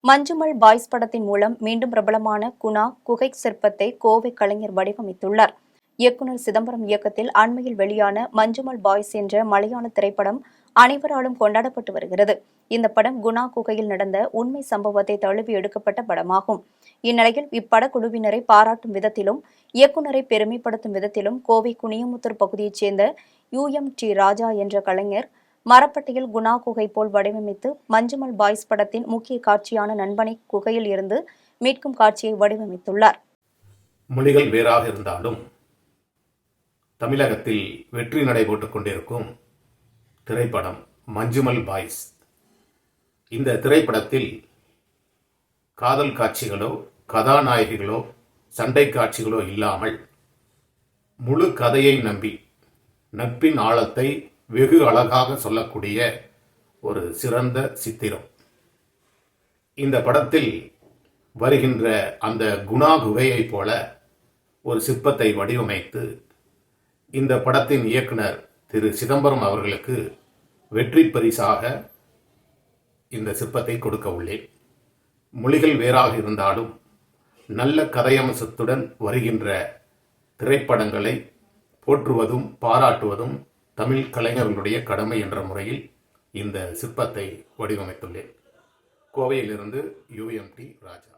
Manjummel boys படத்தின் மூலம் மீண்டும் பிரபலமான குணா குகை சிற்பத்தை கோவை கலைஞர் வடிவமைத்துள்ளார். இயக்குநர் சிதம்பரம் இயக்கத்தில் அண்மையில் வெளியான மஞ்சுமல் பாய்ஸ் என்ற மலையாள திரைப்படம் அனைவராலும் கொண்டாடப்பட்டு வருகிறது. இந்த படம் குணா குகையில் நடந்த உண்மை சம்பவத்தை தழுவி எடுக்கப்பட்ட படமாகும். இந்நிலையில் இப்படக்குழுவினரை பாராட்டும் விதத்திலும் இயக்குநரை பெருமைப்படுத்தும் விதத்திலும் கோவை குனியமுத்தூர் பகுதியைச் சேர்ந்த UMT ராஜா என்ற கலைஞர் மரப்பட்டையில் குணா குகை போல் வடிவமைத்து மஞ்சுமல் பாய்ஸ் படத்தின் முக்கிய காட்சியான நண்பனை குகையில் இருந்து மீட்கும் காட்சியை வடிவமைத்துள்ளார். மொழிகள் வேறாக இருந்தாலும் தமிழகத்தில் வெற்றி நடைபோட்டுக் கொண்டிருக்கும் திரைப்படம் மஞ்சுமல் பாய்ஸ். இந்த திரைப்படத்தில் காதல் காட்சிகளோ கதாநாயகிகளோ சண்டை காட்சிகளோ இல்லாமல் முழு கதையை நம்பி நட்பின் ஆழத்தை வெகு அழகாக சொல்லக்கூடிய ஒரு சிறந்த சித்திரம். இந்த படத்தில் வருகின்ற அந்த குணா குகையைப் போல ஒரு சிற்பத்தை வடிவமைத்து இந்த படத்தின் இயக்குனர் திரு சிதம்பரம் அவர்களுக்கு வெற்றி பரிசாக இந்த சிற்பத்தை கொடுக்க உள்ளேன். மொழிகள் வேறாக இருந்தாலும் நல்ல கதையம்சத்துடன் வருகின்ற திரைப்படங்களை போற்றுவதும் பாராட்டுவதும் தமிழ் கலைஞர்களுடைய கடமை என்ற முறையில் இந்த சிற்பத்தை வடிவமைத்துள்ளேன். கோவையிலிருந்து UMT ராஜா.